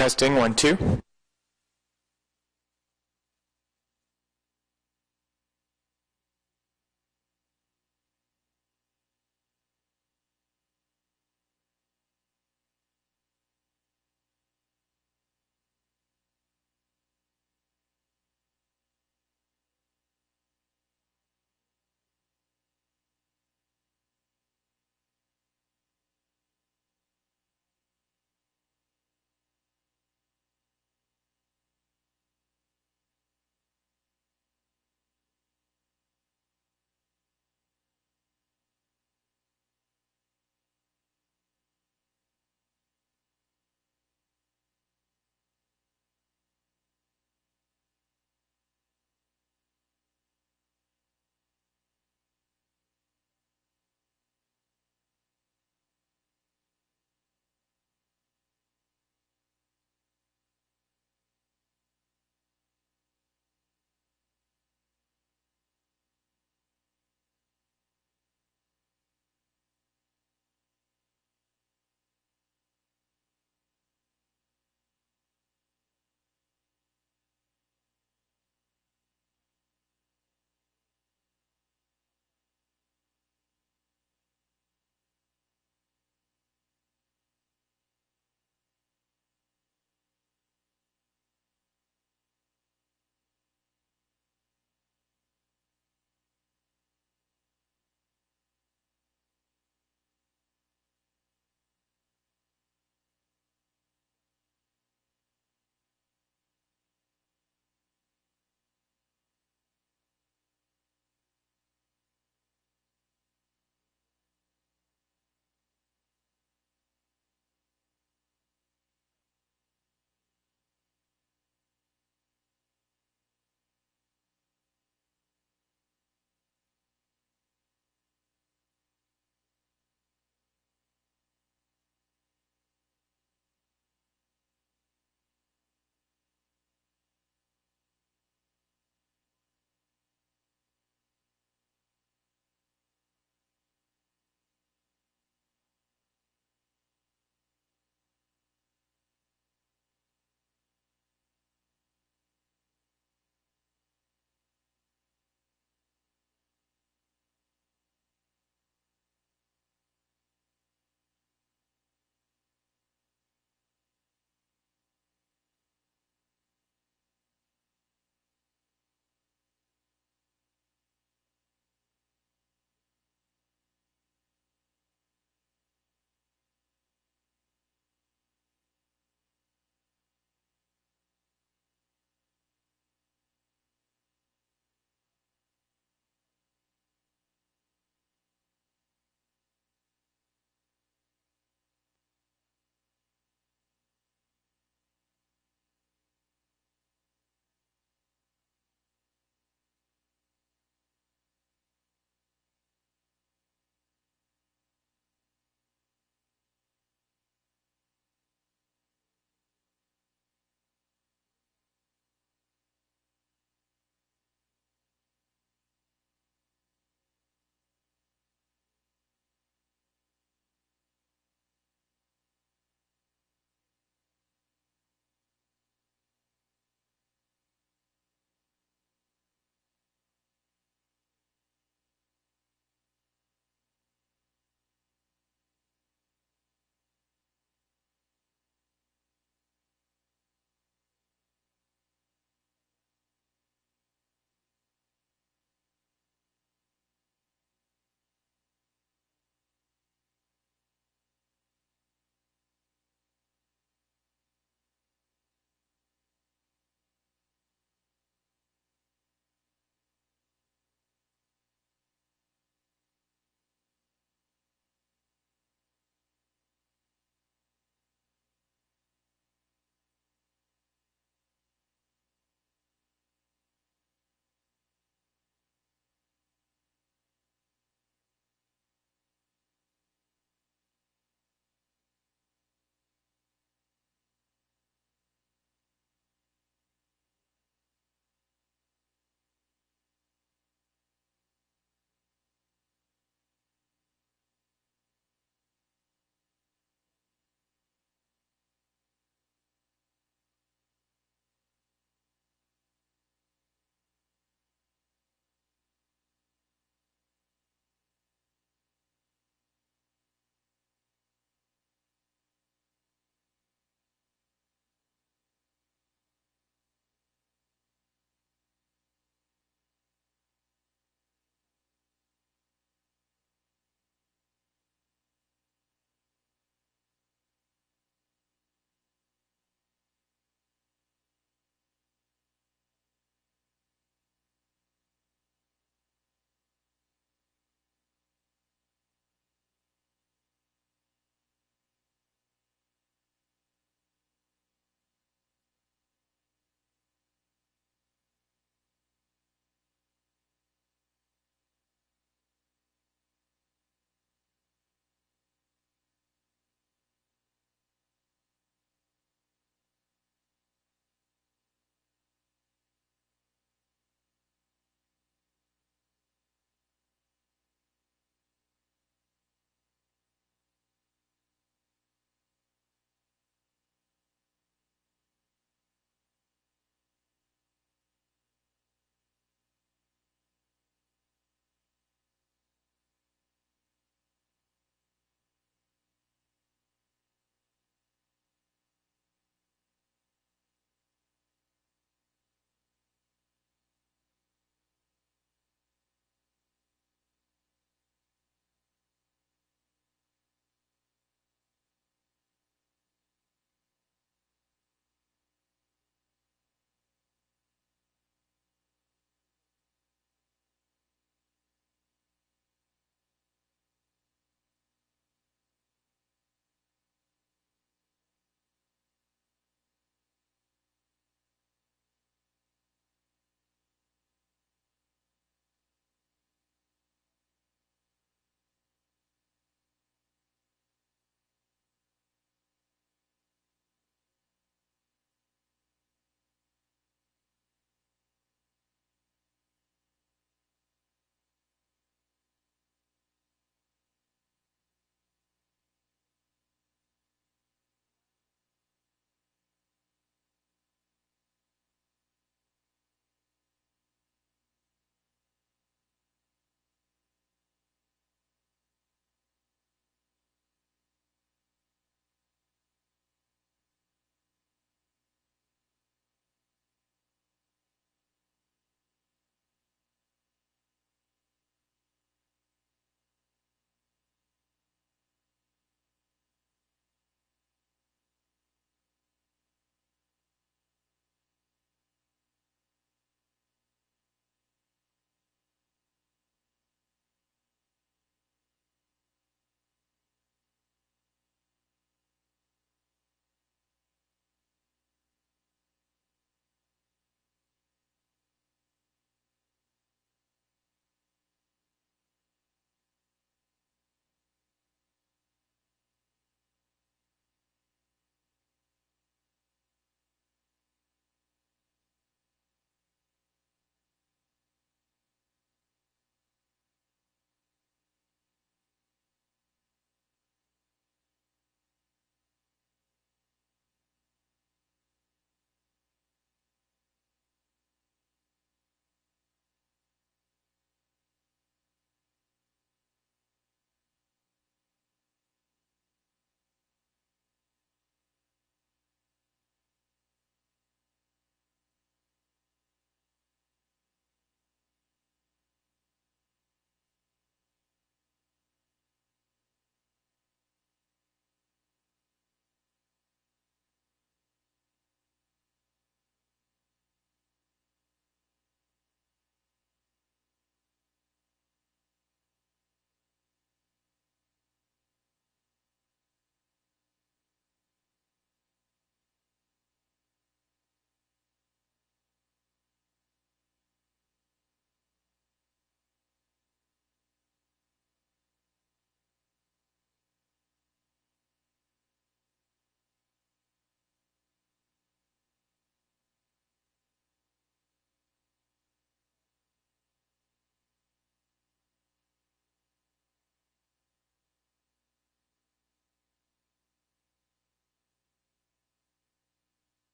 Testing, 1, 2.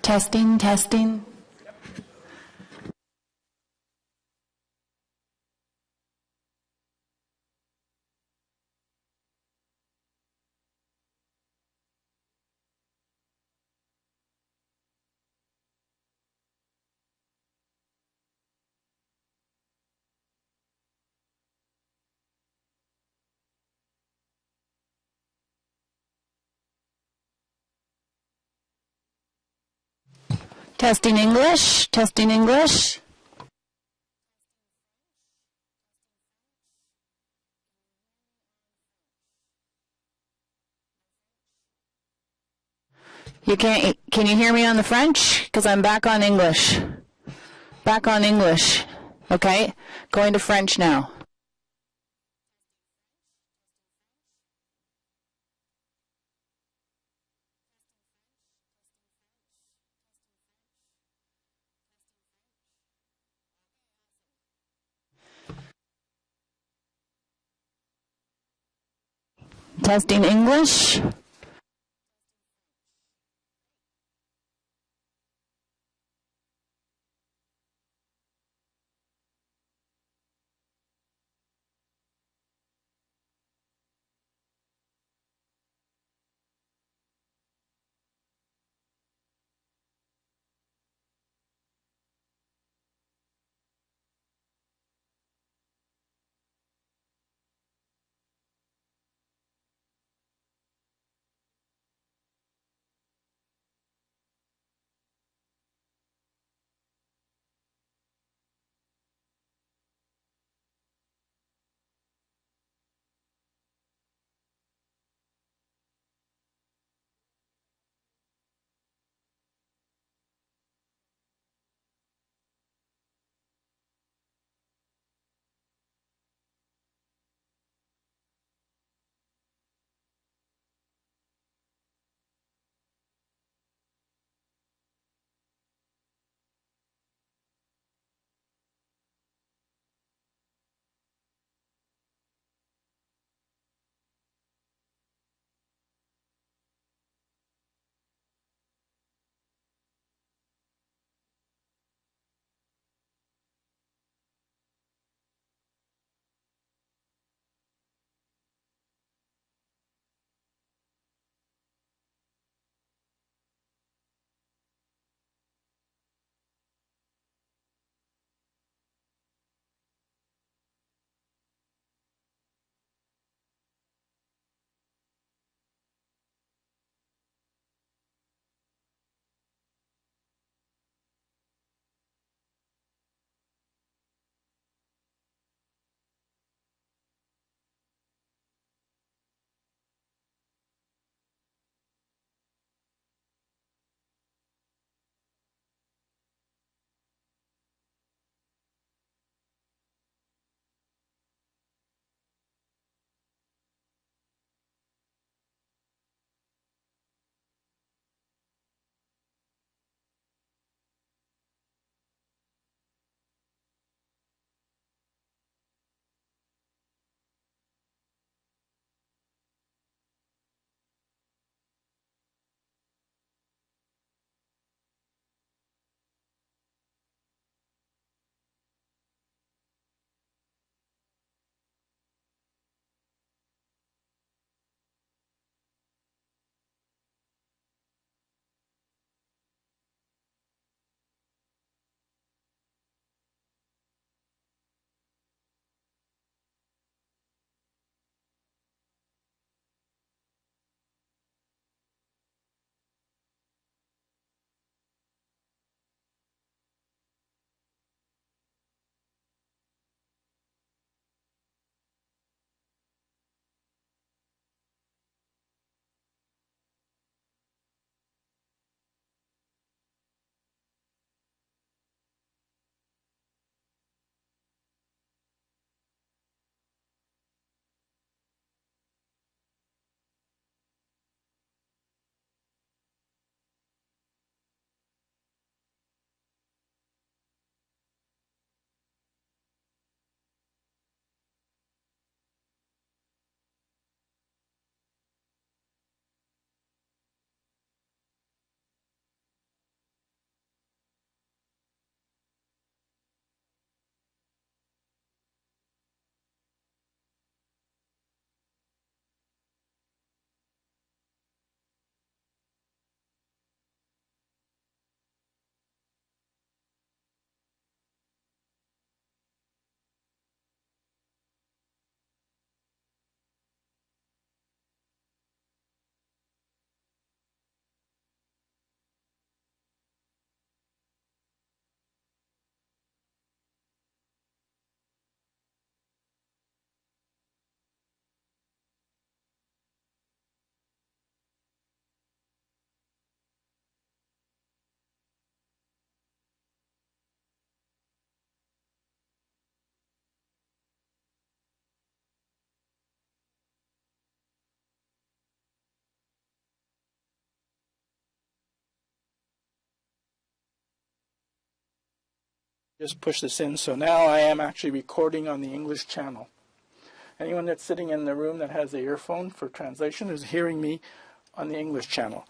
Testing, testing. Testing English, testing English. Can you hear me on the French? Because I'm back on English. Back on English. Okay, going to French now. Testing English. Just push this in. So now I am actually recording on the English channel. Anyone that's sitting in the room that has the earphone for translation is hearing me on the English channel.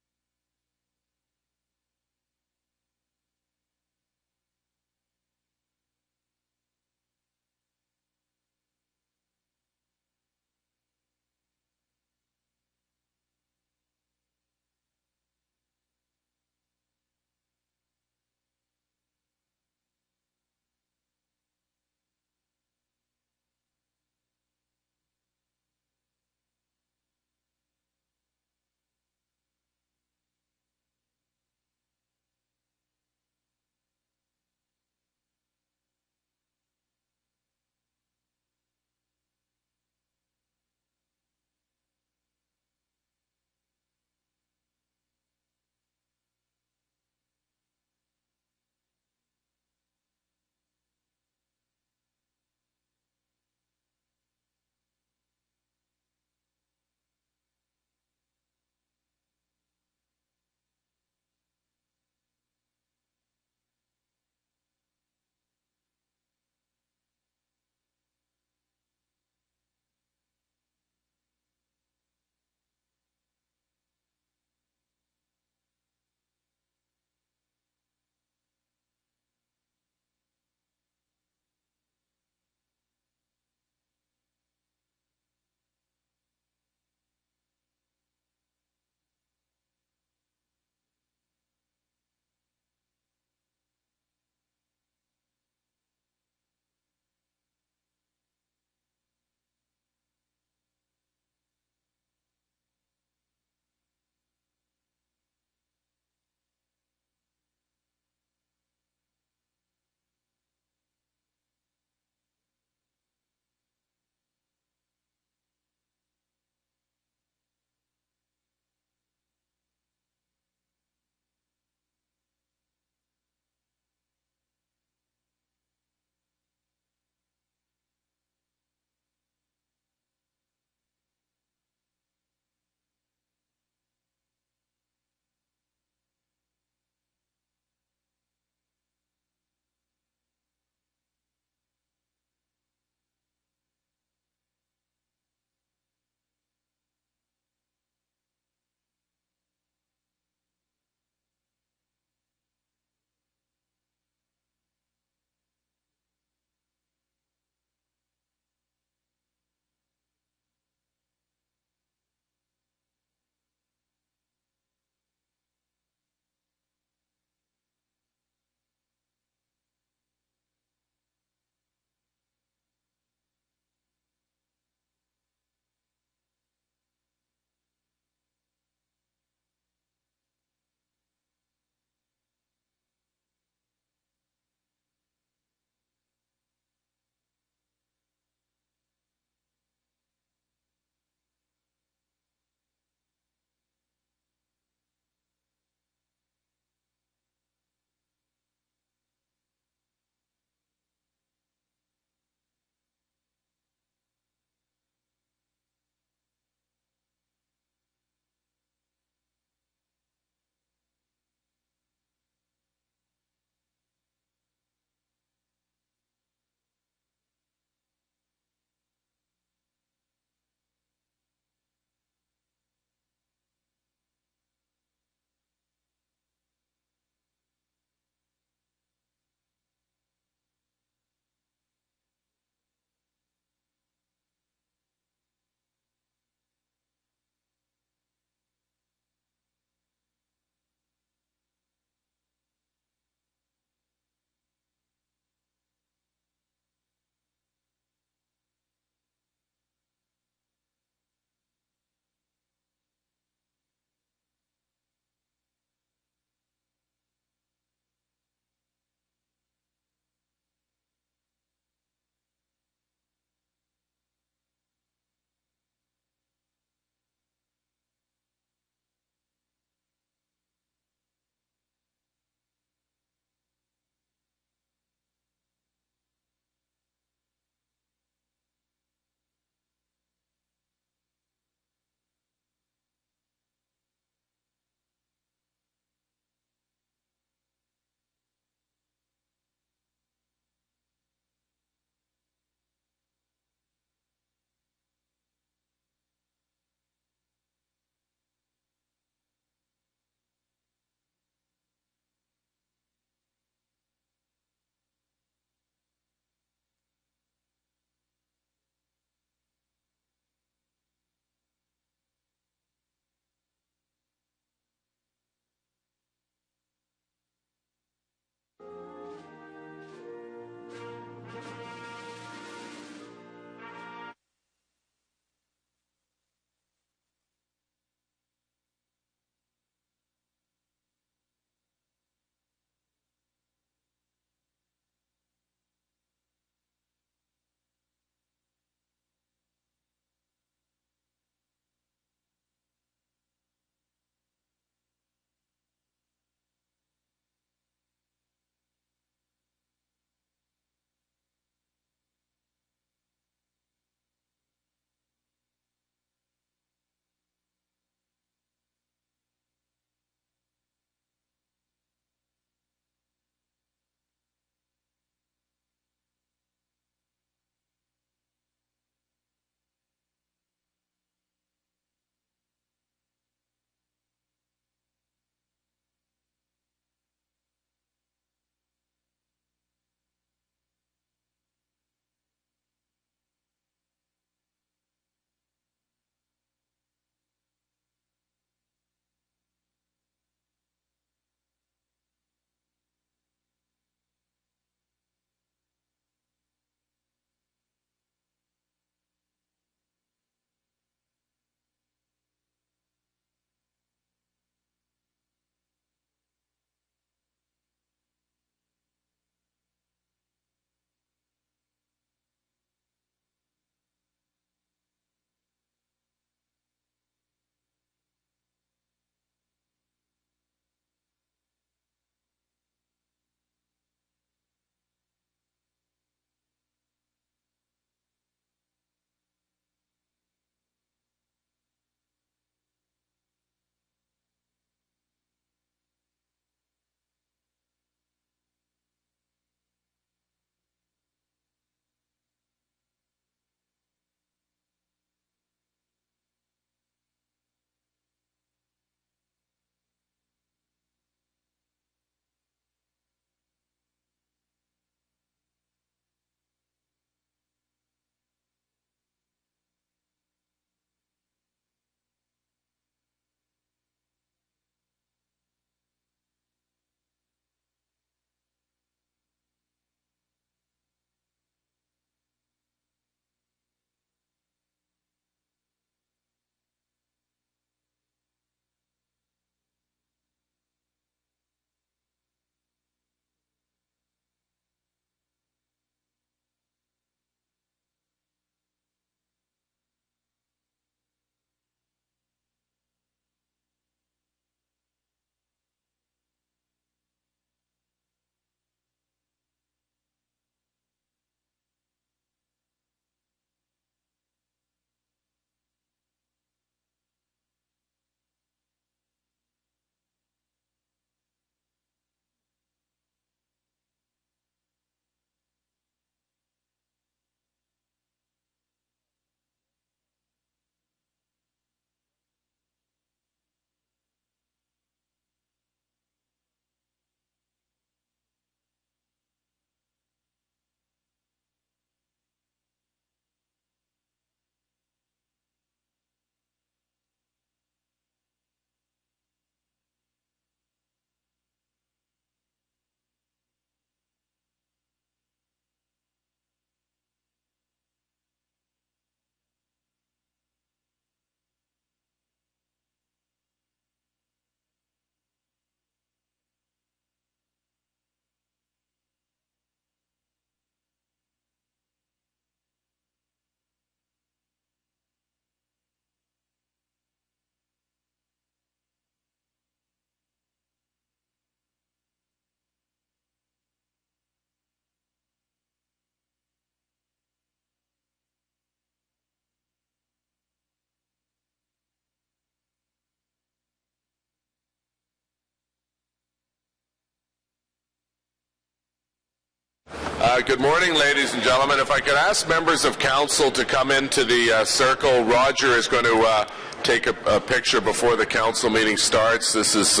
Good morning, ladies and gentlemen. If I could ask members of council to come into the circle. Roger is going to take a picture before the council meeting starts. This is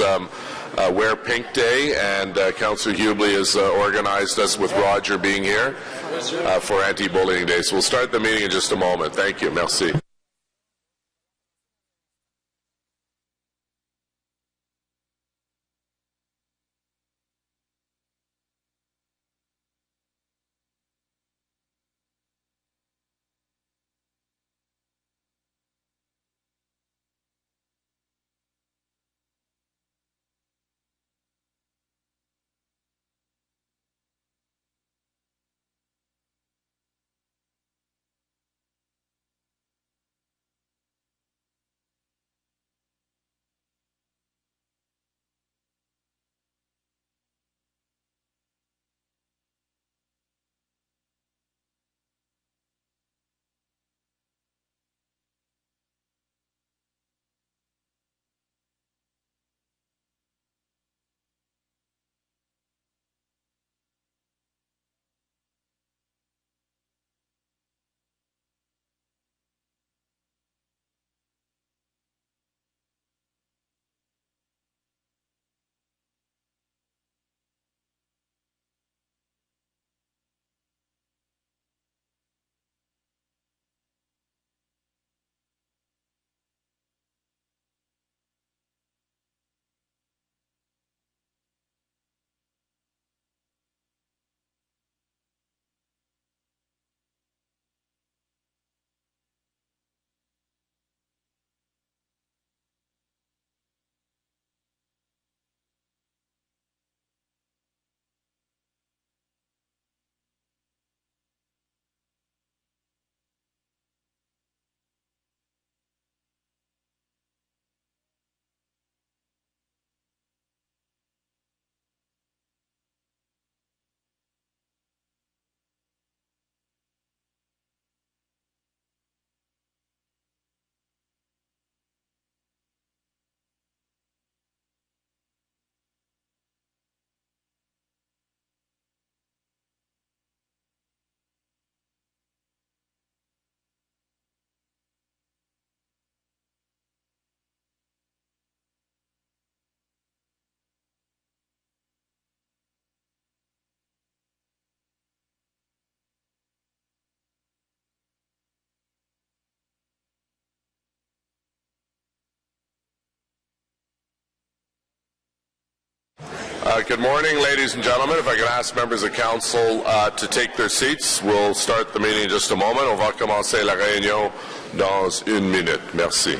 Wear Pink Day, and Councillor Hubley has organized us with Roger being here for Anti-Bullying Day. So we'll start the meeting in just a moment. Thank you. Merci. Good morning, ladies and gentlemen. If I could ask members of council to take their seats, we'll start the meeting in just a moment. On va commencer la réunion dans une minute. Merci.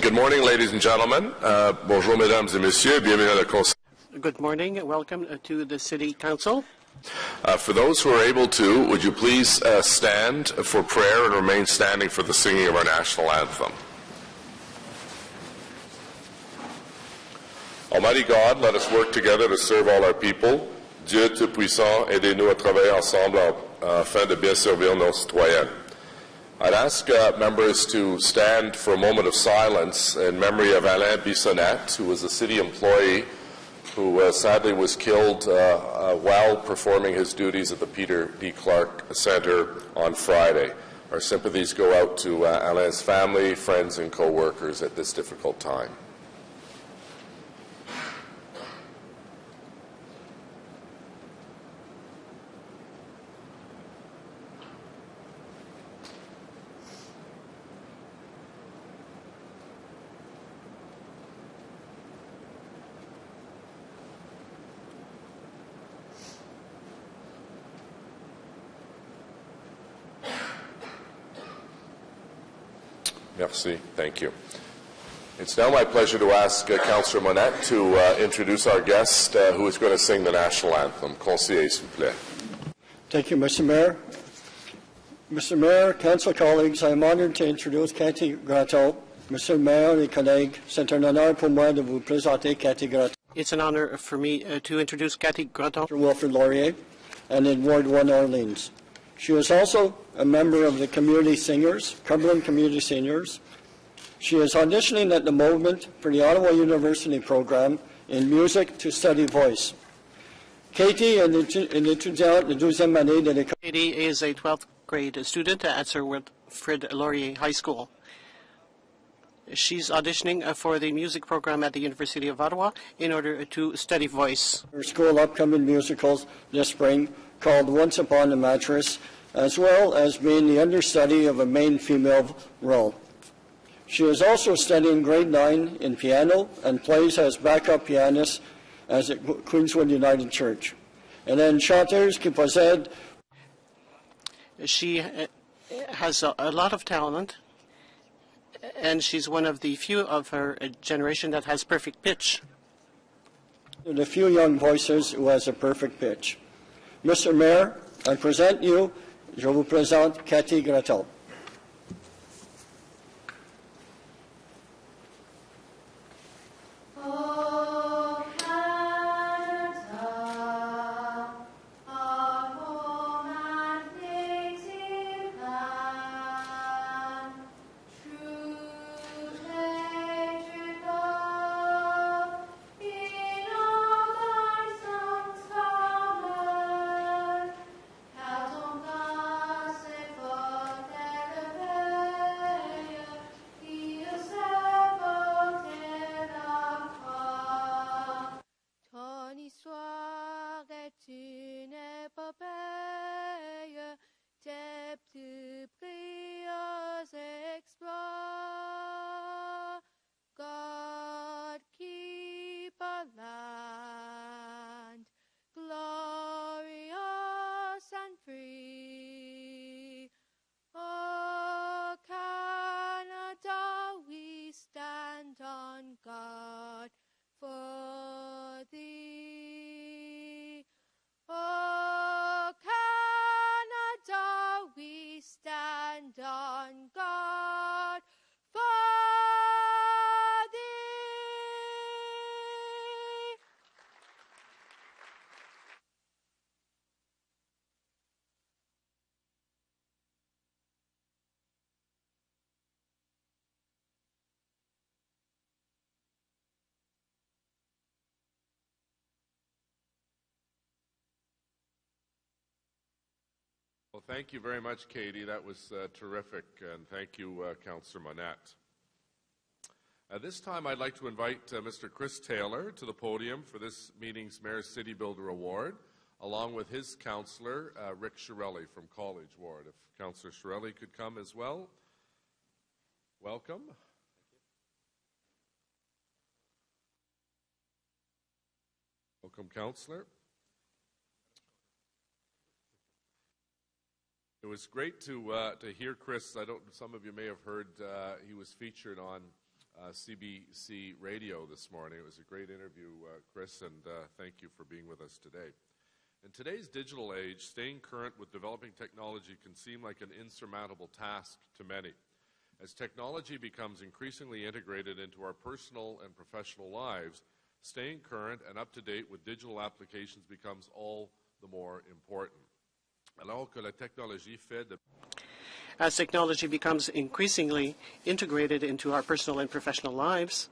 Good morning, ladies and gentlemen. Bonjour, mesdames et messieurs. Bienvenue à la Conseil. Good morning. Welcome to the City Council. For those who are able to, would you please stand for prayer and remain standing for the singing of our national anthem? Almighty God, let us work together to serve all our people. Dieu Tout-Puissant, aidez-nous à travailler ensemble afin de bien servir nos citoyens. I'd ask members to stand for a moment of silence in memory of Alain Bissonnette, who was a city employee who sadly was killed while performing his duties at the Peter D. Clark Centre on Friday. Our sympathies go out to Alain's family, friends, and co-workers at this difficult time. Merci. Thank you. It's now my pleasure to ask Councillor Monette to introduce our guest who is going to sing the national anthem. Conseiller, s'il vous plaît. Thank you, Mr. Mayor. Mr. Mayor, Council colleagues, I am honored to introduce Cathy Gratteau. Mr. Mayor et collègues, c'est un honneur pour moi de vous présenter Cathy Gratteau. It's an honor for me to introduce Cathy Graton. Dr. Wilfrid Laurier, and in Ward 1 Orleans. She is also a member of the Community Singers, Cumberland Community Singers. She is auditioning at the moment for the Ottawa University program in music to study voice. Katie est une étudiante de 12e année de l'école. Katie is a 12th grade student at Sir Wilfrid Laurier High School. She's auditioning for the music program at the University of Ottawa in order to study voice. Her school upcoming musicals this spring called Once Upon a Mattress, as well as being the understudy of a main female role. She is also studying grade 9 in piano and plays as backup pianist at Queenswood United Church. Elle est une chanteuse qui possède. She has a lot of talent, and she's one of the few of her generation that has perfect pitch. The few young voices who has a perfect pitch. Mr. Mayor, I present you, je vous présente Cathy Graton. God keep our land glorious and free. Oh, Canada, we stand on guard for thee. Oh, Canada, we stand on guard for thee. Well, thank you very much, Katie. That was terrific, and thank you, Councillor Monette. At this time, I'd like to invite Mr. Chris Taylor to the podium for this meeting's Mayor's City Builder Award, along with his councillor, Rick Shirelli from College Ward. If Councillor Shirelli could come as well. Welcome. Welcome, Councillor. It was great to hear Chris. Some of you may have heard he was featured on CBC Radio this morning. It was a great interview, Chris, and thank you for being with us today. In today's digital age, staying current with developing technology can seem like an insurmountable task to many. As technology becomes increasingly integrated into our personal and professional lives, staying current and up to date with digital applications becomes all the more important. As technology becomes increasingly integrated into our personal and professional lives,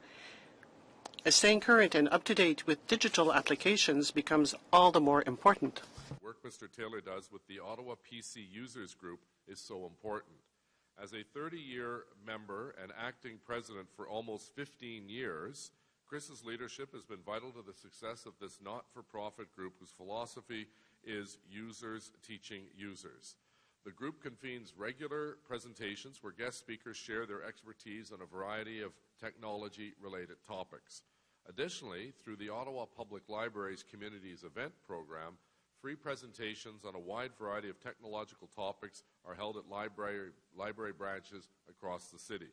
staying current and up to date with digital applications becomes all the more important. The work Mr. Taylor does with the Ottawa PC Users Group is so important. As a 30-year member and acting president for almost 15 years, Chris's leadership has been vital to the success of this not-for-profit group whose philosophy is users teaching users. The group convenes regular presentations where guest speakers share their expertise on a variety of technology-related topics. Additionally, through the Ottawa Public Library's Communities Event Program, free presentations on a wide variety of technological topics are held at library branches across the city.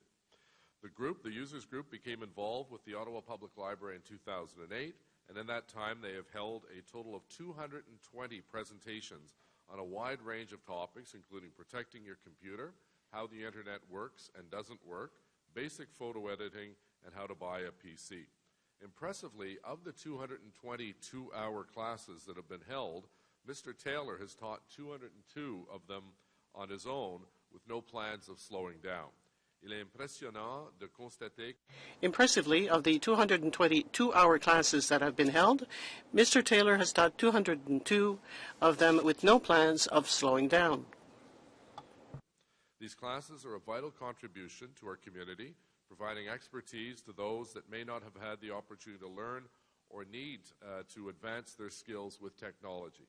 The Users Group, became involved with the Ottawa Public Library in 2008, and in that time they have held a total of 220 presentations on a wide range of topics, including protecting your computer, how the internet works and doesn't work, basic photo editing, and how to buy a PC. Impressively, of the 220 two-hour classes that have been held, Mr. Taylor has taught 202 of them on his own with no plans of slowing down. Il est impressionnant de constater. Impressively, of the 220 two-hour classes that have been held, Mr. Taylor has taught 202 of them with no plans of slowing down. These classes are a vital contribution to our community, providing expertise to those that may not have had the opportunity to learn or need to advance their skills with technology.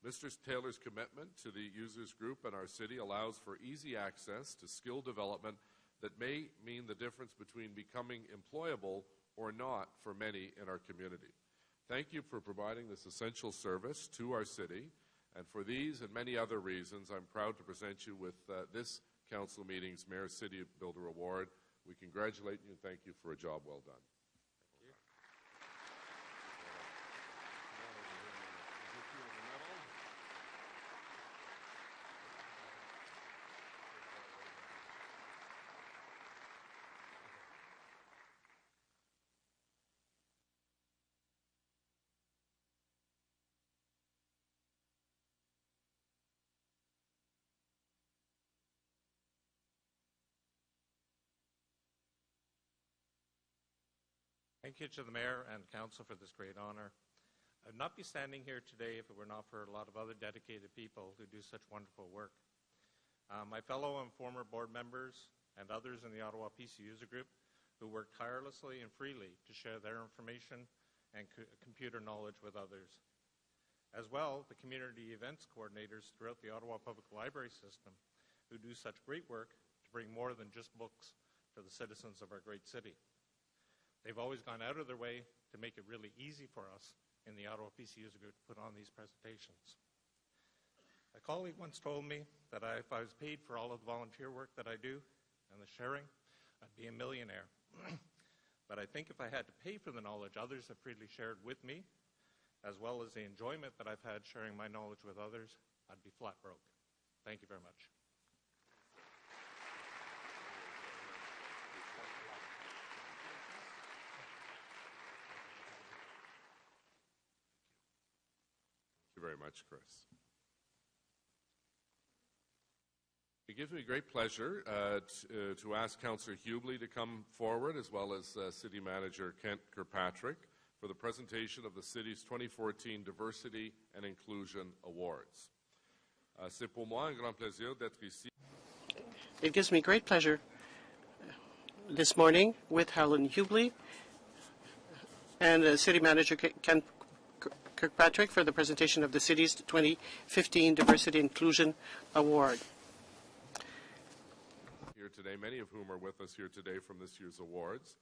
Mr. Taylor's commitment to the users group in our city allows for easy access to skill development that may mean the difference between becoming employable or not for many in our community. Thank you for providing this essential service to our city, and for these and many other reasons, I'm proud to present you with this Council meeting's Mayor City Builder Award. We congratulate you and thank you for a job well done. Thank you to the Mayor and Council for this great honor. I would not be standing here today if it were not for a lot of other dedicated people who do such wonderful work. My fellow and former board members and others in the Ottawa PC User Group who work tirelessly and freely to share their information and computer knowledge with others. As well, the community events coordinators throughout the Ottawa Public Library system who do such great work to bring more than just books to the citizens of our great city. They've always gone out of their way to make it really easy for us in the Ottawa PC User Group to put on these presentations. A colleague once told me that if I was paid for all of the volunteer work that I do and the sharing, I'd be a millionaire. But I think if I had to pay for the knowledge others have freely shared with me, as well as the enjoyment that I've had sharing my knowledge with others, I'd be flat broke. Thank you very much. Thank you very much, Chris. It gives me great pleasure to ask Councillor Hubely to come forward, as well as City Manager Kent Kirkpatrick, for the presentation of the City's 2014 Diversity and Inclusion Awards. C'est pour moi un grand plaisir d'être ici. It gives me great pleasure this morning with Helen Hubely and City Manager Kent Kirkpatrick for the presentation of the City's 2015 Diversity and Inclusion Award. Here today, many of whom are with us here today from this year's awards.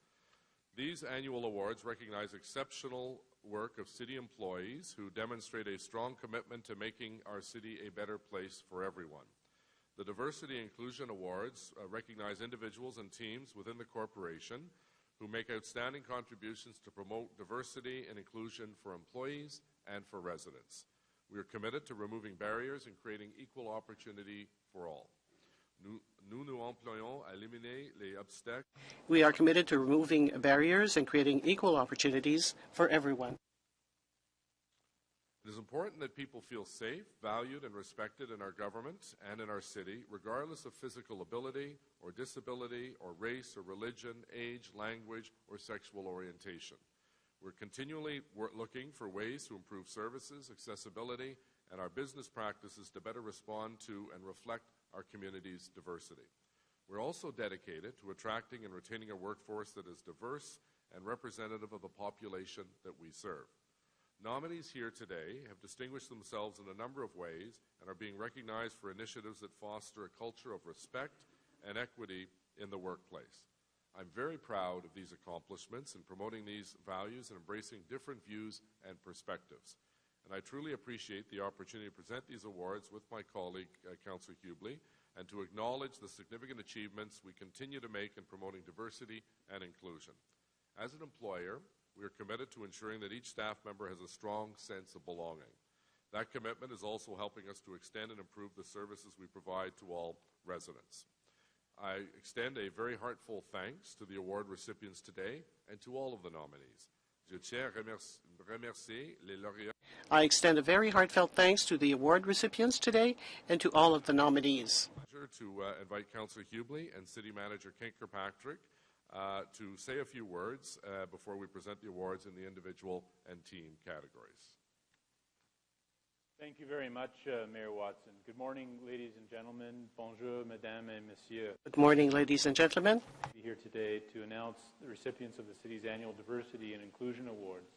These annual awards recognize exceptional work of city employees who demonstrate a strong commitment to making our city a better place for everyone. The Diversity and Inclusion Awards recognize individuals and teams within the corporation who make outstanding contributions to promote diversity and inclusion for employees and for residents. We are committed to removing barriers and creating equal opportunity for all. Nous nous employons à éliminer les obstacles. We are committed to removing barriers and creating equal opportunities for everyone. It is important that people feel safe, valued, and respected in our government and in our city, regardless of physical ability or disability or race or religion, age, language, or sexual orientation. We're continually looking for ways to improve services, accessibility, and our business practices to better respond to and reflect our community's diversity. We're also dedicated to attracting and retaining a workforce that is diverse and representative of the population that we serve. Nominees here today have distinguished themselves in a number of ways and are being recognized for initiatives that foster a culture of respect and equity in the workplace. I'm very proud of these accomplishments in promoting these values and embracing different views and perspectives. And I truly appreciate the opportunity to present these awards with my colleague, Councillor Hubely, and to acknowledge the significant achievements we continue to make in promoting diversity and inclusion. As an employer, we are committed to ensuring that each staff member has a strong sense of belonging. That commitment is also helping us to extend and improve the services we provide to all residents. I extend a very heartfelt thanks to the award recipients today and to all of the nominees. Je tiens à remercier les lauréats. I extend a very heartfelt thanks to the award recipients today and to all of the nominees. To invite Councillor Hubley and City Manager Ken Kirkpatrick to say a few words before we present the awards in the individual and team categories. Thank you very much, Mayor Watson. Good morning, ladies and gentlemen. Bonjour, mesdames et messieurs. Good morning, ladies and gentlemen. I'm here today to announce the recipients of the city's annual Diversity and Inclusion Awards.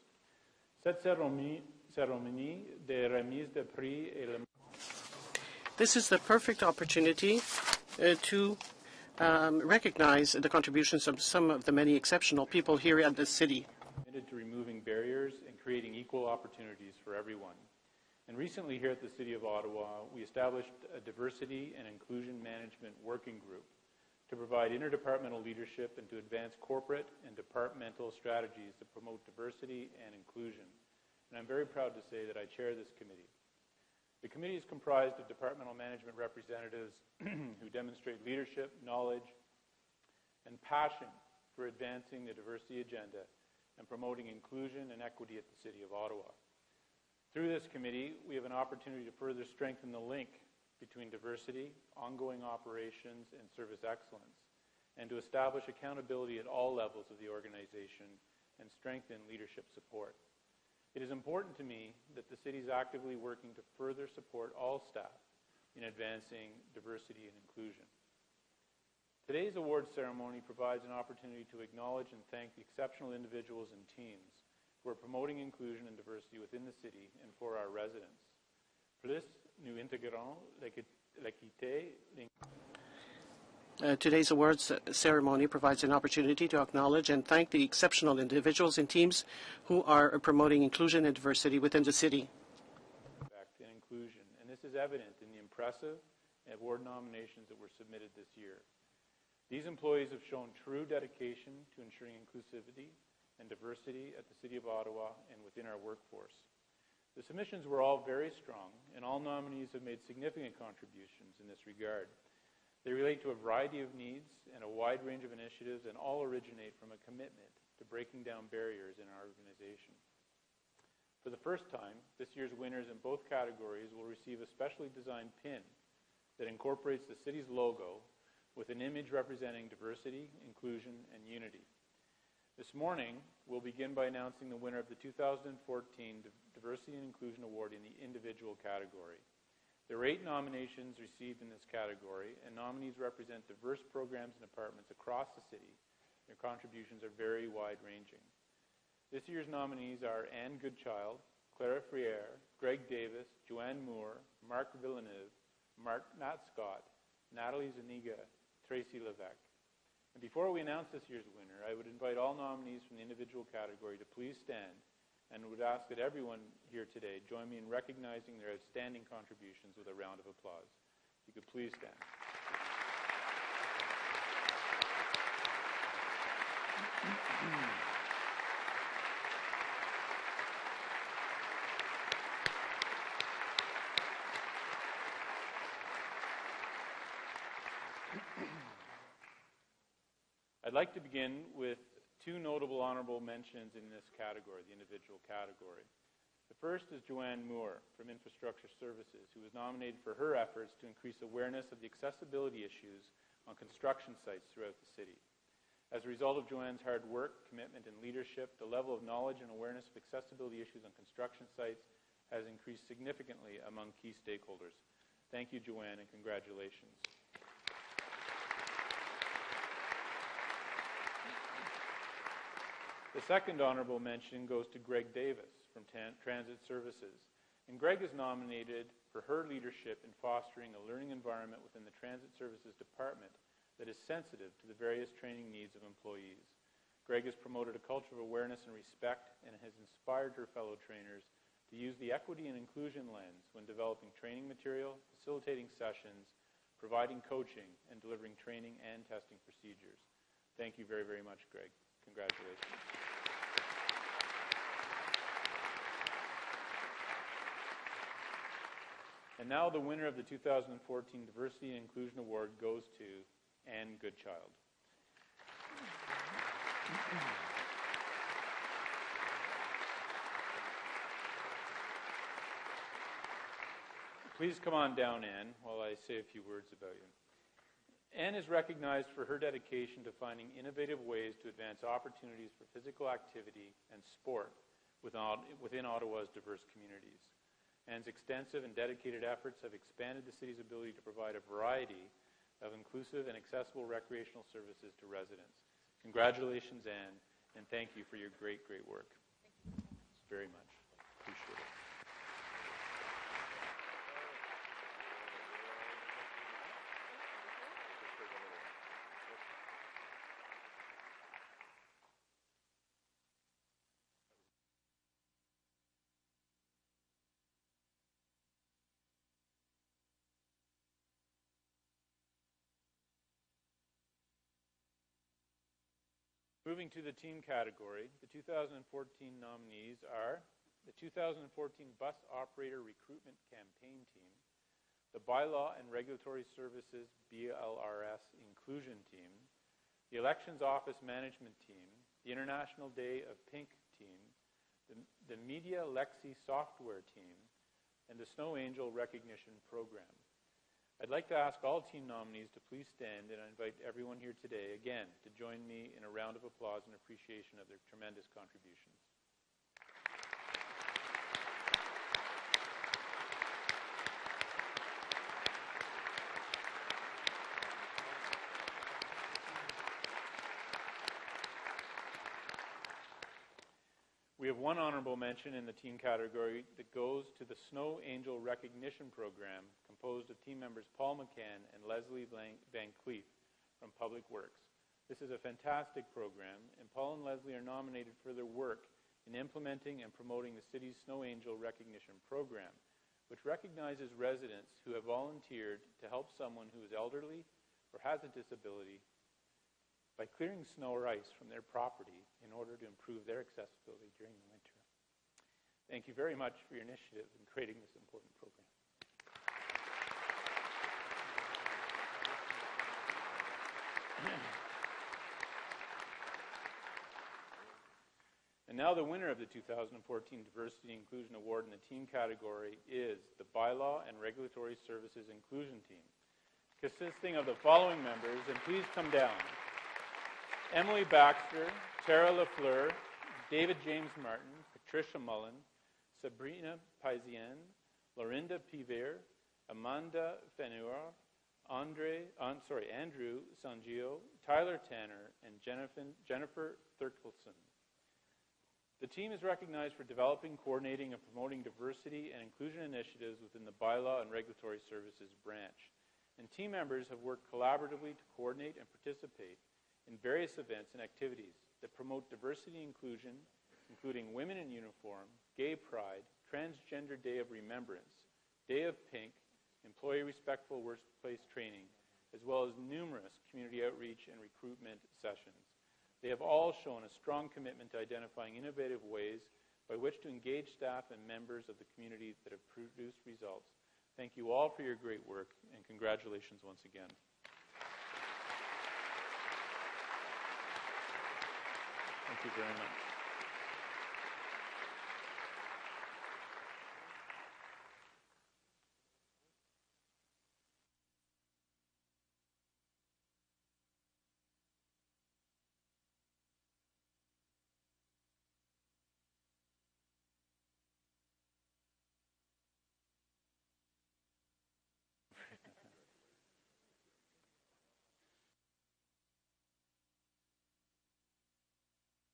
Cette cérémonie de remise de prix est le... This is the perfect opportunity to recognize the contributions of some of the many exceptional people here at the city. Committed to removing barriers and creating equal opportunities for everyone. And recently here at the City of Ottawa, we established a Diversity and Inclusion Management Working Group to provide interdepartmental leadership and to advance corporate and departmental strategies to promote diversity and inclusion. And I'm very proud to say that I chair this committee. The committee is comprised of departmental management representatives who demonstrate leadership, knowledge, and passion for advancing the diversity agenda and promoting inclusion and equity at the City of Ottawa. Through this committee, we have an opportunity to further strengthen the link between diversity, ongoing operations, and service excellence, and to establish accountability at all levels of the organization and strengthen leadership support. It is important to me that the City is actively working to further support all staff in advancing diversity and inclusion. Today's awards ceremony provides an opportunity to acknowledge and thank the exceptional individuals and teams who are promoting inclusion and diversity within the City and for our residents. Plus, nous intégrons l'équité. Today's awards ceremony provides an opportunity to acknowledge and thank the exceptional individuals and teams who are promoting inclusion and diversity within the city. And inclusion, and this is evident in the impressive award nominations that were submitted this year. These employees have shown true dedication to ensuring inclusivity and diversity at the City of Ottawa and within our workforce. The submissions were all very strong, and all nominees have made significant contributions in this regard. They relate to a variety of needs and a wide range of initiatives, and all originate from a commitment to breaking down barriers in our organization. For the first time, this year's winners in both categories will receive a specially designed pin that incorporates the city's logo with an image representing diversity, inclusion, and unity. This morning, we'll begin by announcing the winner of the 2014 Diversity and Inclusion Award in the individual category. There are 8 nominations received in this category, and nominees represent diverse programs and departments across the city. Their contributions are very wide-ranging. This year's nominees are Anne Goodchild, Clara Friere, Greg Davis, Joanne Moore, Mark Villeneuve, Matt Scott, Natalie Zuniga, Tracy Levesque. And before we announce this year's winner, I would invite all nominees from the individual category to please stand, and would ask that everyone here today join me in recognizing their outstanding contributions with a round of applause. If you could please stand. I'd like to begin with 2 notable honorable mentions in this category, the individual category. The first is Joanne Moore from Infrastructure Services, who was nominated for her efforts to increase awareness of the accessibility issues on construction sites throughout the city. As a result of Joanne's hard work, commitment, and leadership, the level of knowledge and awareness of accessibility issues on construction sites has increased significantly among key stakeholders. Thank you, Joanne, and congratulations. The second honorable mention goes to Greg Davis from Transit Services. And Greg is nominated for her leadership in fostering a learning environment within the Transit Services Department that is sensitive to the various training needs of employees. Greg has promoted a culture of awareness and respect and has inspired her fellow trainers to use the equity and inclusion lens when developing training material, facilitating sessions, providing coaching, and delivering training and testing procedures. Thank you very, very much, Greg. Congratulations. And now the winner of the 2014 Diversity and Inclusion Award goes to Anne Goodchild. Please come on down, Anne, while I say a few words about you. Anne is recognized for her dedication to finding innovative ways to advance opportunities for physical activity and sport within Ottawa's diverse communities. Anne's extensive and dedicated efforts have expanded the city's ability to provide a variety of inclusive and accessible recreational services to residents. Congratulations, Anne, and thank you for your great, great work. Very much. Appreciate it. Moving to the team category, the 2014 nominees are the 2014 Bus Operator Recruitment Campaign Team, the Bylaw and Regulatory Services BLRS Inclusion Team, the Elections Office Management Team, the International Day of Pink Team, the Media Lexi Software Team, and the Snow Angel Recognition Program. I'd like to ask all team nominees to please stand, and I invite everyone here today, again, to join me in a round of applause and appreciation of their tremendous contributions. We have one honorable mention in the team category that goes to the Snow Angel Recognition Program, composed of team members Paul McCann and Leslie Van Cleef from Public Works. This is a fantastic program, and Paul and Leslie are nominated for their work in implementing and promoting the city's Snow Angel Recognition Program, which recognizes residents who have volunteered to help someone who is elderly or has a disability by clearing snow or ice from their property in order to improve their accessibility during the winter. Thank you very much for your initiative in creating this important program. And now the winner of the 2014 Diversity Inclusion Award in the team category is the Bylaw and Regulatory Services Inclusion Team, consisting of the following members, and please come down: Emily Baxter, Tara Lafleur, David James Martin, Patricia Mullen, Sabrina Paisienne, Lorinda Piver, Amanda Fenua, Andrew Sangio, Tyler Tanner, and Jennifer Thurkelson. The team is recognized for developing, coordinating, and promoting diversity and inclusion initiatives within the Bylaw and Regulatory Services branch. And team members have worked collaboratively to coordinate and participate in various events and activities that promote diversity and inclusion, including Women in Uniform, Gay Pride, Transgender Day of Remembrance, Day of Pink, Employee Respectful Workplace Training, as well as numerous community outreach and recruitment sessions. They have all shown a strong commitment to identifying innovative ways by which to engage staff and members of the community that have produced results. Thank you all for your great work, and congratulations once again. Thank you very much.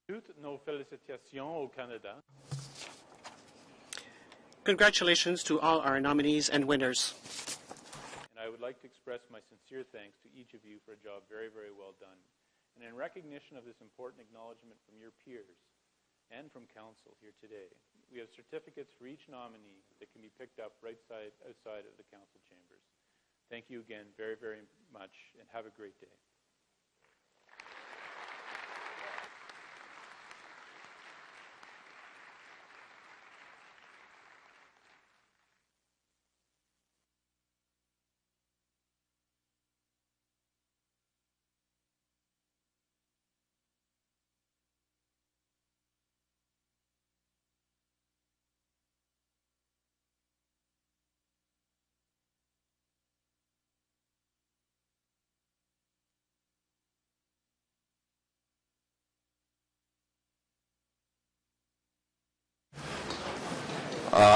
Toutes nos félicitations au Canada. Congratulations to all our nominees and winners. And I would like to express my sincere thanks to each of you for a job very, very well done. And in recognition of this important acknowledgement from your peers and from Council here today, we have certificates for each nominee that can be picked up outside of the Council chambers. Thank you again very, very much, and have a great day.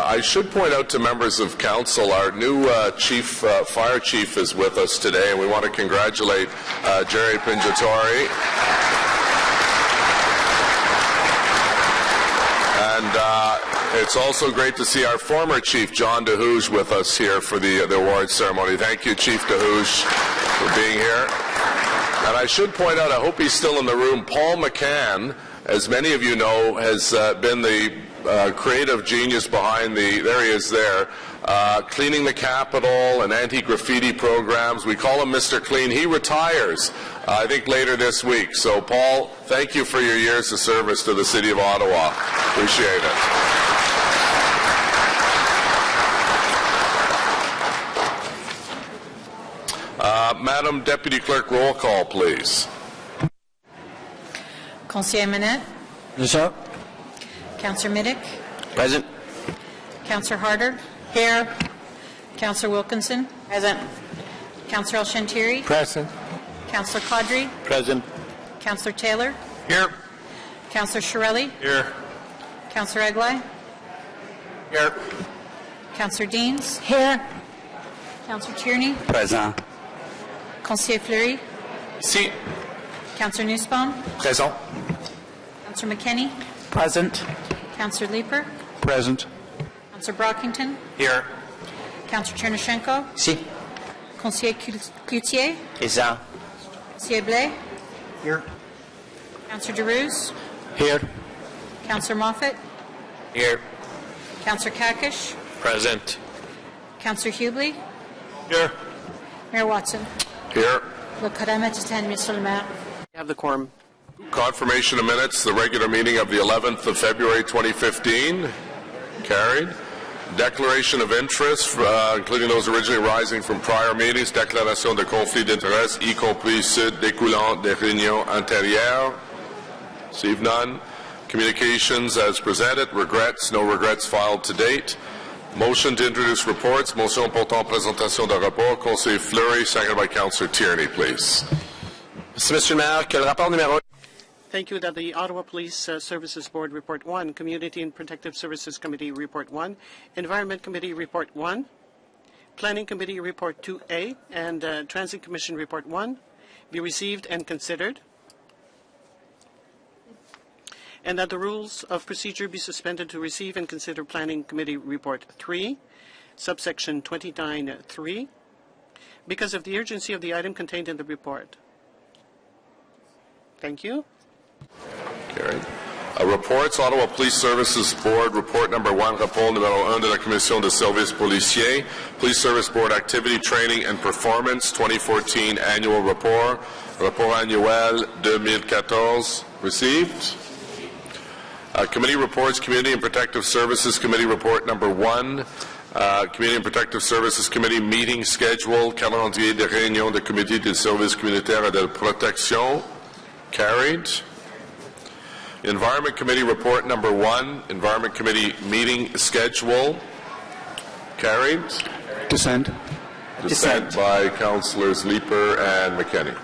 I should point out to members of council, our new fire chief is with us today, and we want to congratulate Jerry Pinjatori. And it's also great to see our former chief, John DeHooge, with us here for the award ceremony. Thank you, Chief DeHooge, for being here. And I should point out, I hope he's still in the room, Paul McCann, as many of you know, has been the creative genius behind there he is there, cleaning the Capitol and anti-graffiti programs. We call him Mr. Clean. He retires, I think, later this week. So, Paul, thank you for your years of service to the City of Ottawa. Appreciate it. Madam Deputy Clerk, roll call, please. Conseiller Manette. Present. Councillor Middick. Present. Councillor Harder. Here. Councillor Wilkinson. Present. Councillor El-Shantiri. Present. Councillor Caudry. Present. Councillor Taylor. Here. Councillor Shirelli. Here. Councillor Eglai. Here. Councillor Deans. Here. Councillor Tierney. Present. Conseiller Fleury. Ici. Councillor Nussbaum. Present. Councillor McKenney. Present. Councillor Leeper. Present. Councillor Brockington. Here. Councillor Chernyshenko. Ici. Conseiller Cloutier. Present. Conseiller Blais. Here. Councillor DeRuse. Here. Councillor Moffat. Here. Councillor Kakish. Present. Councillor Hubley. Here. Mayor Watson. Here. Le Kadama Titan, Mr. le Maire. Have the quorum. Confirmation of minutes, the regular meeting of the 11th of February 2015. Carried. Declaration of interest, including those originally arising from prior meetings. Déclaration de conflit d'intérêts, y compris ceux découlant des réunions antérieures. Receive none. Communications as presented. Regrets, no regrets filed to date. Motion to introduce reports. Motion portant présentation de rapport. Conseiller Fleury, seconded by Councillor Tierney, please. Monsieur le Maire, que le rapport numéro... Thank you. That the Ottawa Police Services Board Report 1, Community and Protective Services Committee Report 1, Environment Committee Report 1, Planning Committee Report 2A, and Transit Commission Report 1 be received and considered, and that the rules of procedure be suspended to receive and consider Planning Committee Report 3, subsection 29.3, because of the urgency of the item contained in the report. Thank you. Carried. Reports, Ottawa Police Services Board, report number 1, rapport numéro 1 de la Commission de services policiers, Police Service Board Activity, Training and Performance, 2014 Annual Report, Rapport Annuel 2014, received. Committee reports, Community and Protective Services Committee report number 1, Community and Protective Services Committee meeting schedule, calendrier de réunion de comité de services communautaires et de protection, carried. Environment Committee report number 1, Environment Committee meeting schedule, carried. Dissent. Dissent by Councillors Leeper and McKenney.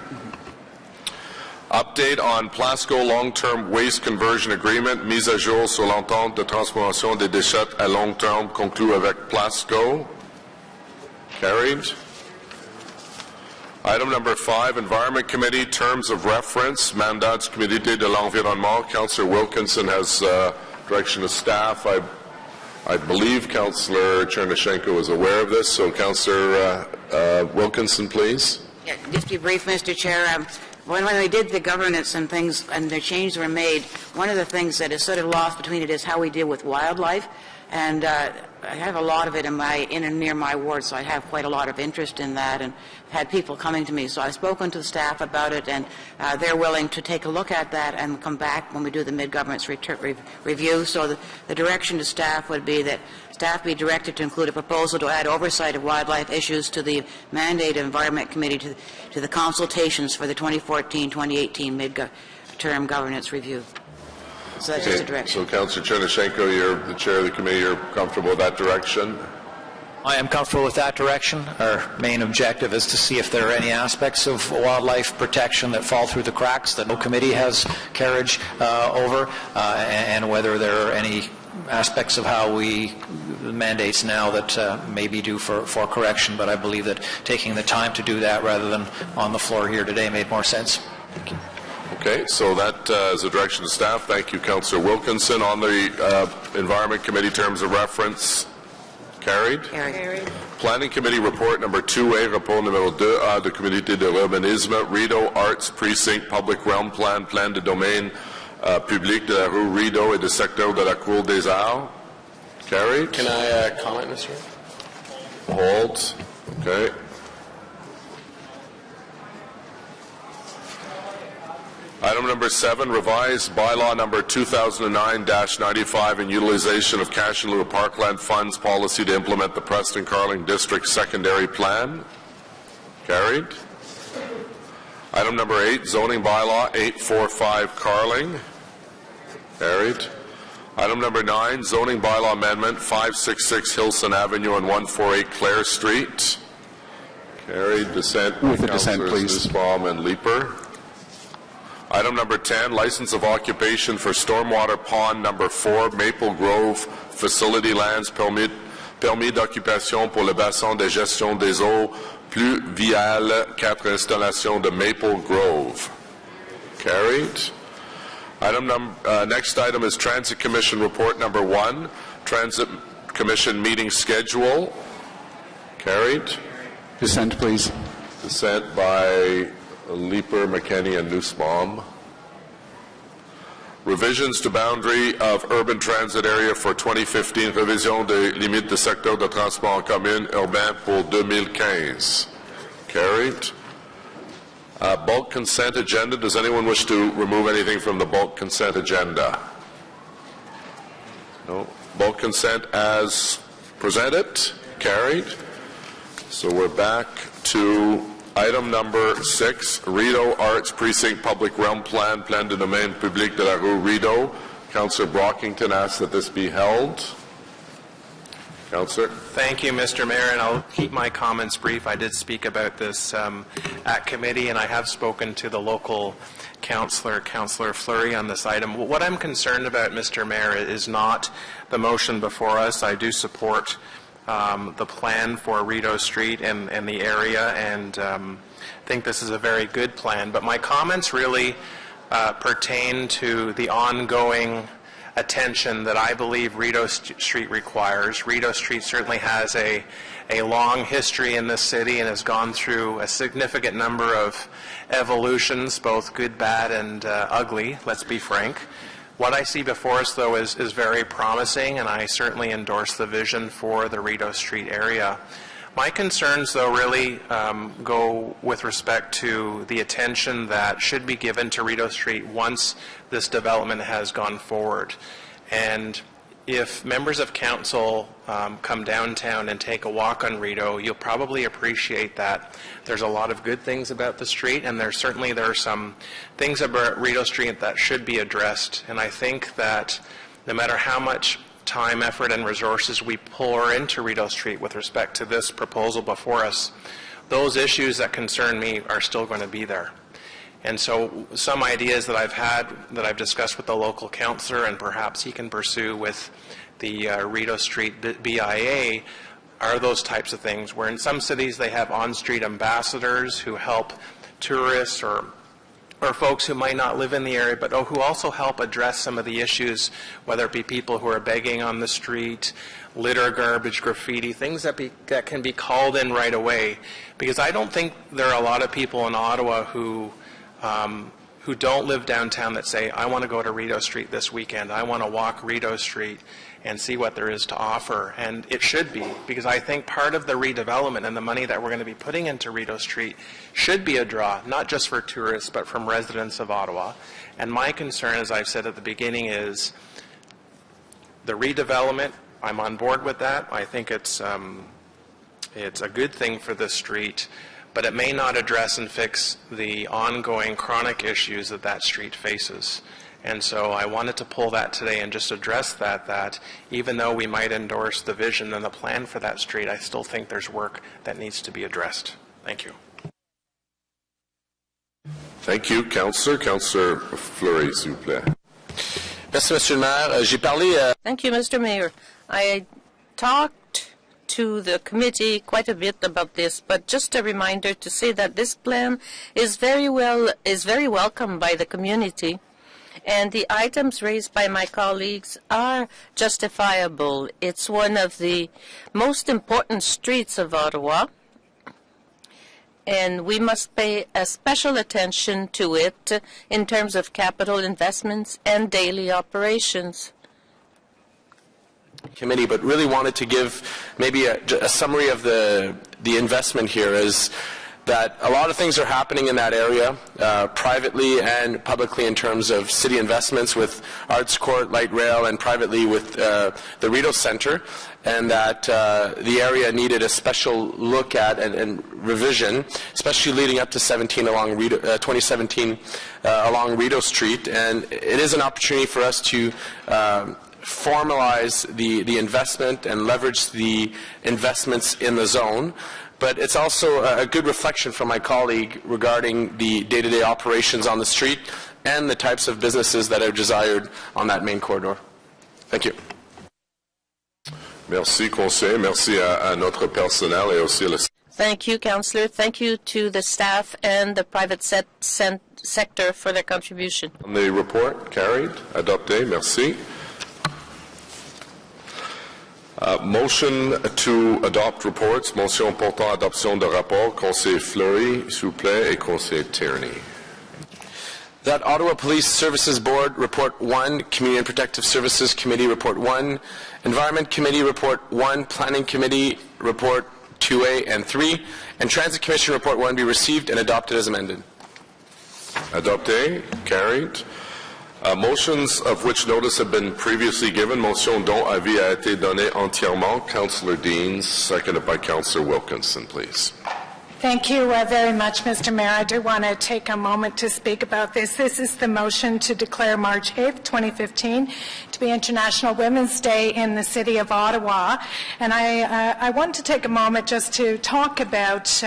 Update on Plasco long-term waste conversion agreement, mise à jour sur l'entente de transformation des déchets à long terme conclue avec Plasco. Carried. Item number 5, Environment Committee, terms of reference, mandat du Comité de l'Environnement. Councillor Wilkinson has direction of staff. I believe Councillor Chernyshenko is aware of this, so Councillor Wilkinson, please. Yeah, just be brief, Mr. Chair. When we did the governance and things and the changes were made, one of the things that is sort of lost between it is how we deal with wildlife. And I have a lot of it in and near my ward, so I have quite a lot of interest in that, and had people coming to me. So I've spoken to the staff about it, and they're willing to take a look at that and come back when we do the mid-governance review. So the direction to staff would be that staff be directed to include a proposal to add oversight of wildlife issues to the mandate of Environment Committee to the consultations for the 2014-2018 mid-term governance review. So that's just a direction. So, Councillor Chernyshenko, you're the chair of the committee. You're comfortable with that direction? I am comfortable with that direction. Our main objective is to see if there are any aspects of wildlife protection that fall through the cracks that no committee has carriage over, and whether there are any aspects of how we mandates now that may be due for correction, but I believe that taking the time to do that rather than on the floor here today made more sense. Thank you. Okay, so that is a direction to staff. Thank you, Councillor Wilkinson. On the Environment Committee terms of reference, carried. Carried. Planning Committee report number 2A, rapport numéro 2A de communauté de l'urbanisme, Rideau Arts Precinct, Public Realm Plan, Plan de domaine public de la rue Rideau et du secteur de la Cour des Arts. Carried. Can I comment, Mr. Hold. Okay. Item number 7, revised bylaw number 2009-95 and utilization of cash in lieu of parkland funds policy to implement the Preston-Carling District Secondary Plan. Carried. Item number 8, zoning bylaw 845 Carling. Carried. Item number 9, zoning bylaw amendment 566 Hilson Avenue and 148 Clare Street. Carried. Dissent. With the dissent, please. Nussbaum and Leeper. Item number 10, license of occupation for stormwater pond number 4, Maple Grove Facility Lands, permis d'occupation pour le bassin de gestion des eaux pluviales, 4 installations de Maple Grove. Carried. Next item is Transit Commission report number 1, Transit Commission meeting schedule. Carried. Dissent, please. Dissent by Leeper, McKenney, and Nussbaum. Revisions to boundary of urban transit area for 2015. Révision des limites de secteur de transport en commun urbain pour 2015. Carried. Bulk consent agenda. Does anyone wish to remove anything from the bulk consent agenda? No. Bulk consent as presented. Carried. So we're back to item number 6, Rideau Arts Precinct Public Realm Plan, Plan de domaine public de la rue Rideau. Councillor Brockington asks that this be held. Councillor. Thank you, Mr. Mayor, and I'll keep my comments brief. I did speak about this at committee, and I have spoken to the local councillor, Councillor Fleury, on this item. What I'm concerned about, Mr. Mayor, is not the motion before us. I do support the plan for Rideau Street and the area, and think this is a very good plan. But my comments really pertain to the ongoing attention that I believe Rideau Street requires. Rideau Street certainly has a long history in this city and has gone through a significant number of evolutions, both good, bad, and ugly, let's be frank. What I see before us, though, is very promising, and I certainly endorse the vision for the Rideau Street area. My concerns, though, really go with respect to the attention that should be given to Rideau Street once this development has gone forward. And if members of council come downtown and take a walk on Rideau, you'll probably appreciate that there's a lot of good things about the street, and there are some things about Rideau Street that should be addressed. And I think that no matter how much time, effort, and resources we pour into Rideau Street with respect to this proposal before us, those issues that concern me are still going to be there. And so some ideas that I've had, that I've discussed with the local councillor, and perhaps he can pursue with the Rideau Street BIA, are those types of things where in some cities they have on-street ambassadors who help tourists or folks who might not live in the area, but who also help address some of the issues, whether it be people who are begging on the street, litter, garbage, graffiti, things that can be called in right away. Because I don't think there are a lot of people in Ottawa who don't live downtown that say, I want to go to Rideau Street this weekend, I want to walk Rideau Street and see what there is to offer. And it should be, because I think part of the redevelopment and the money that we're going to be putting into Rideau Street should be a draw, not just for tourists, but from residents of Ottawa. And my concern, as I've said at the beginning, is the redevelopment. I'm on board with that. I think it's a good thing for this street, but it may not address and fix the ongoing chronic issues that street faces. And so I wanted to pull that today and just address that even though we might endorse the vision and the plan for that street, I still think there's work that needs to be addressed. Thank you. Thank you, Councillor. Councillor Fleury, s'il vous plaît. Merci, Monsieur le Maire. J'ai parlé... Thank you, Mr. Mayor. I talked to the committee quite a bit about this, but just a reminder to say that this plan is very welcome by the community, and the items raised by my colleagues are justifiable. It's one of the most important streets of Ottawa, and we must pay a special attention to it in terms of capital investments and daily operations. Committee, but really wanted to give maybe a summary of the investment here is that a lot of things are happening in that area, privately and publicly in terms of city investments with Arts Court, Light Rail, and privately with the Rideau Centre, and that the area needed a special look at and revision, especially leading up to 2017 along Rideau Street. And it is an opportunity for us to formalize the investment and leverage the investments in the zone. But it's also a good reflection from my colleague regarding the day-to-day operations on the street and the types of businesses that are desired on that main corridor. Thank you. Merci, conseiller. Merci à notre personnel et aussi le... Thank you, Councillor. Thank you to the staff and the private sector for their contribution. The report carried. Adopté. Merci. Motion to adopt reports. Motion portant adoption de rapport. Conseiller Fleury, s'il vous plaît, et conseiller Tierney. That Ottawa Police Services Board Report 1, Community and Protective Services Committee Report 1, Environment Committee Report 1, Planning Committee Report 2A and 3, and Transit Commission Report 1 be received and adopted as amended. Adopté. Carried. Motions of which notice have been previously given. Motion dont avis a été donné entièrement. Councillor Deans, seconded by Councillor Wilkinson, please. Thank you very much, Mr. Mayor. I do want to take a moment to speak about this. This is the motion to declare March 8th, 2015 to be International Women's Day in the City of Ottawa. And I want to take a moment just to talk about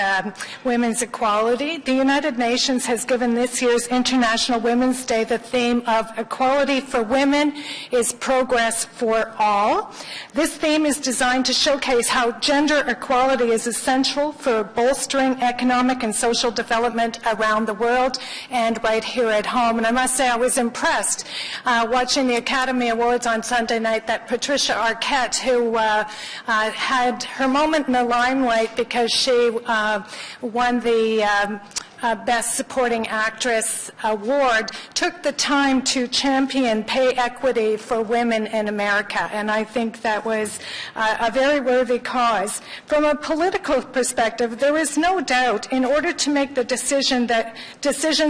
women's equality. The United Nations has given this year's International Women's Day the theme of equality for women is progress for all. This theme is designed to showcase how gender equality is essential for bolstering economic and social development around the world and right here at home. And I must say I was impressed watching the Academy Awards on Sunday night that Patricia Arquette, who had her moment in the limelight because she won the Best Supporting Actress award, took the time to champion pay equity for women in America, and I think that was a very worthy cause. From a political perspective, there is no doubt in order to make the decisions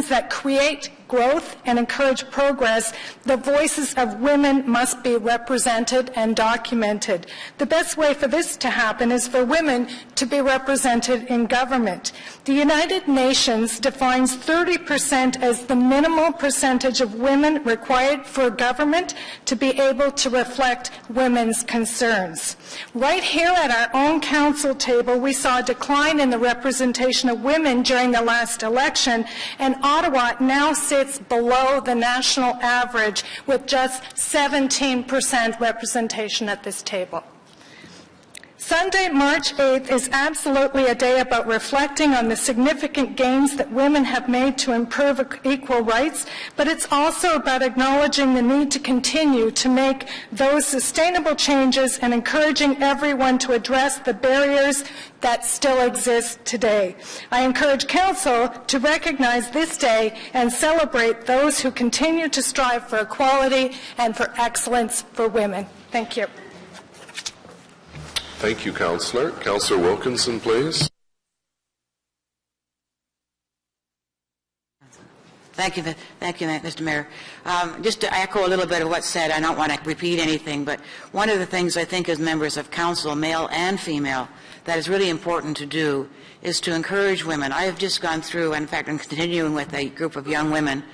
that create growth and encourage progress, the voices of women must be represented and documented. The best way for this to happen is for women to be represented in government. The United Nations defines 30% as the minimal percentage of women required for government to be able to reflect women's concerns. Right here at our own council table, we saw a decline in the representation of women during the last election, and Ottawa now sits below the national average with just 17% representation at this table. Sunday, March 8th is absolutely a day about reflecting on the significant gains that women have made to improve equal rights, but it's also about acknowledging the need to continue to make those sustainable changes and encouraging everyone to address the barriers that still exist today. I encourage Council to recognize this day and celebrate those who continue to strive for equality and for excellence for women. Thank you. Thank you, Councillor. Councillor Wilkinson, please. Thank you, Mr. Mayor. Just to echo a little bit of what's said, I don't want to repeat anything, but one of the things I think as members of Council, male and female, that is really important to do is to encourage women. I have just gone through, in fact, I'm continuing with a group of young women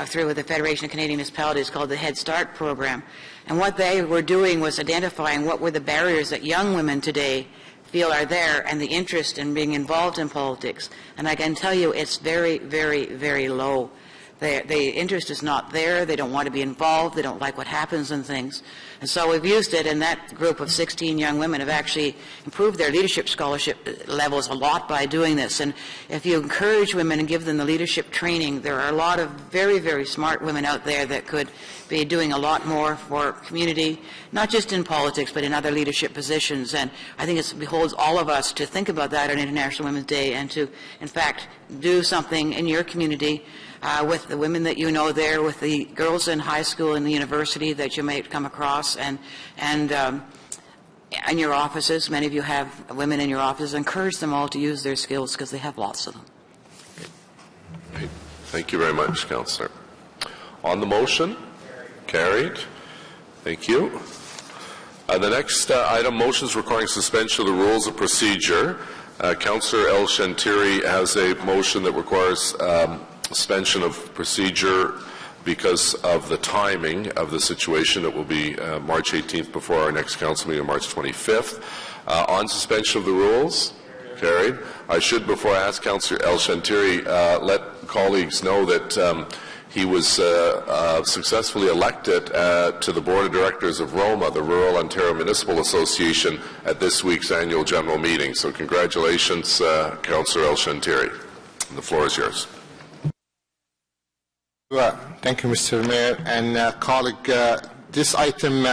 through with the Federation of Canadian Municipalities called the Head Start program. And what they were doing was identifying what were the barriers that young women today feel are there and the interest in being involved in politics. And I can tell you it's very, very, very low. The interest is not there. They don't want to be involved. They don't like what happens and things. And so we've used it, and that group of 16 young women have actually improved their leadership scholarship levels a lot by doing this. And if you encourage women and give them the leadership training, there are a lot of very, very smart women out there that could be doing a lot more for community, not just in politics, but in other leadership positions. And I think it beholds all of us to think about that on International Women's Day and to, in fact, do something in your community with the women that you know there, with the girls in high school and the university that you might come across, and in your offices. Many of you have women in your offices. Encourage them all to use their skills because they have lots of them. Thank you very much, Councillor. On the motion? Carried. Thank you. The next item, motions requiring suspension of the rules of procedure. Councillor El Shantiri has a motion that requires suspension of procedure because of the timing of the situation. It will be March 18th before our next council meeting on March 25th. On suspension of the rules? Carried. I should, before I ask Councillor El Shantiri, let colleagues know that he was successfully elected to the Board of Directors of ROMA, the Rural Ontario Municipal Association, at this week's annual general meeting. So congratulations, Councillor El Shantiri. The floor is yours. Thank you, Mr. Mayor. And colleague, this item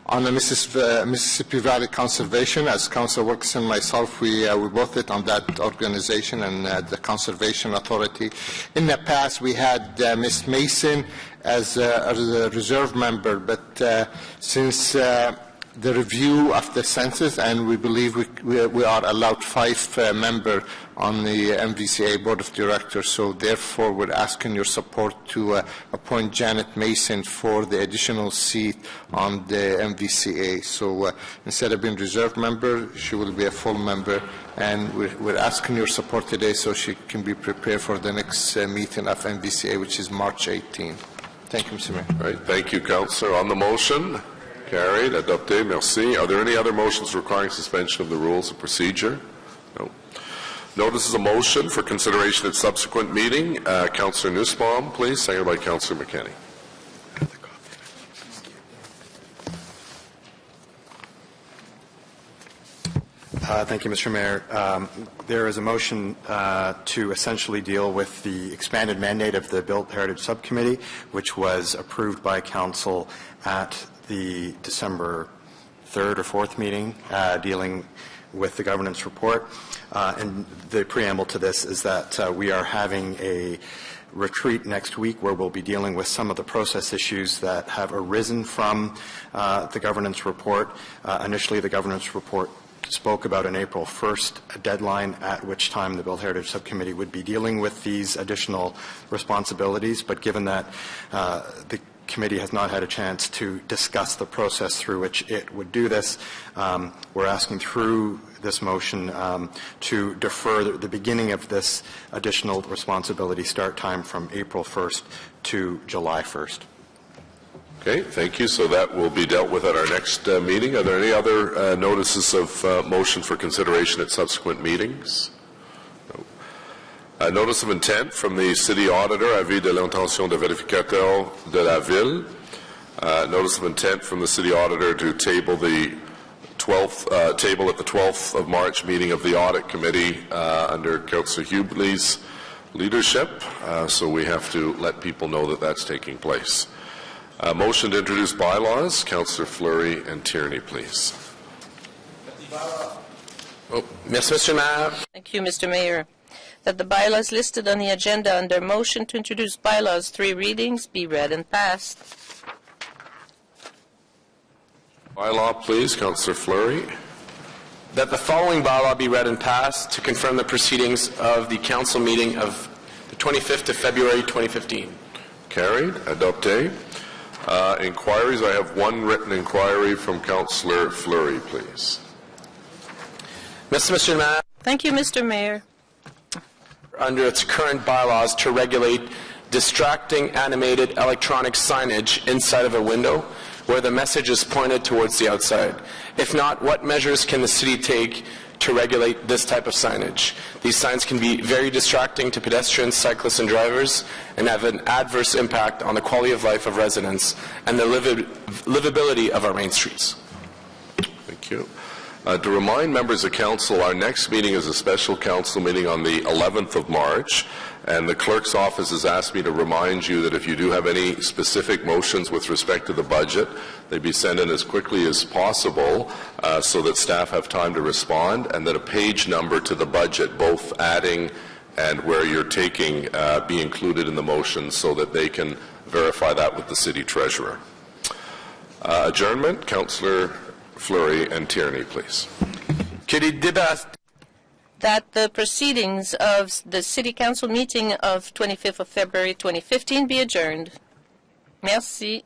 on the Mississippi Valley Conservation, as Councillor Wilkinson and myself, we both sit on that organization and the Conservation Authority. In the past, we had Ms. Mason as a reserve member, but since the review of the census, and we believe we are allowed 5 members on the MVCA Board of Directors, so therefore we're asking your support to appoint Janet Mason for the additional seat on the MVCA. So instead of being reserve member, she will be a full member, and we're asking your support today so she can be prepared for the next meeting of MVCA, which is March 18. Thank you, Mr. Mayor. All right, thank you, Councillor. On the motion? Carried. Adopté. Merci. Are there any other motions requiring suspension of the rules of procedure? No. Notice is a motion for consideration at subsequent meeting. Councillor Nussbaum, please, seconded by Councillor McKenney. Thank you, Mr. Mayor. There is a motion to essentially deal with the expanded mandate of the Built Heritage Subcommittee, which was approved by Council at the December 3rd or 4th meeting dealing with the governance report. And the preamble to this is that we are having a retreat next week where we'll be dealing with some of the process issues that have arisen from the governance report. Initially, the governance report spoke about an April 1st deadline at which time the Built Heritage Subcommittee would be dealing with these additional responsibilities, but given that the committee has not had a chance to discuss the process through which it would do this, we're asking through this motion to defer the beginning of this additional responsibility start time from April 1st to July 1st. Okay, thank you. So that will be dealt with at our next meeting. Are there any other notices of motion for consideration at subsequent meetings? No. Notice of intent from the City Auditor, avis de l'intention de vérificateur de la ville. Notice of intent from the City Auditor to table the 12th, table at the 12th of March meeting of the Audit Committee under Councillor Hubley's leadership. So we have to let people know that that's taking place. Motion to introduce bylaws. Councillor Fleury and Tierney, please. Merci, Mr. Mayor. Thank you, Mr. Mayor. That the bylaws listed on the agenda under motion to introduce bylaws 3 readings be read and passed. Bylaw, please. Councillor Fleury. That the following bylaw be read and passed to confirm the proceedings of the council meeting of the 25th of February 2015. Carried. Adopté. Inquiries. I have one written inquiry from Councillor Fleury, please. Mr. Mayor. Thank you, Mr. Mayor. Under its current bylaws to regulate distracting animated electronic signage inside of a window where the message is pointed towards the outside. If not, what measures can the city take to regulate this type of signage. These signs can be very distracting to pedestrians, cyclists, and drivers and have an adverse impact on the quality of life of residents and the livability of our main streets. Thank you. To remind members of council, our next meeting is a special council meeting on the 11th of March, and the clerk's office has asked me to remind you that if you do have any specific motions with respect to the budget, they be sent in as quickly as possible so that staff have time to respond, and that a page number to the budget, both adding and where you're taking, be included in the motion so that they can verify that with the city treasurer. Adjournment, Councillor Fleury and Tierney, please. That the proceedings of the City Council meeting of 25th of February 2015 be adjourned. Merci.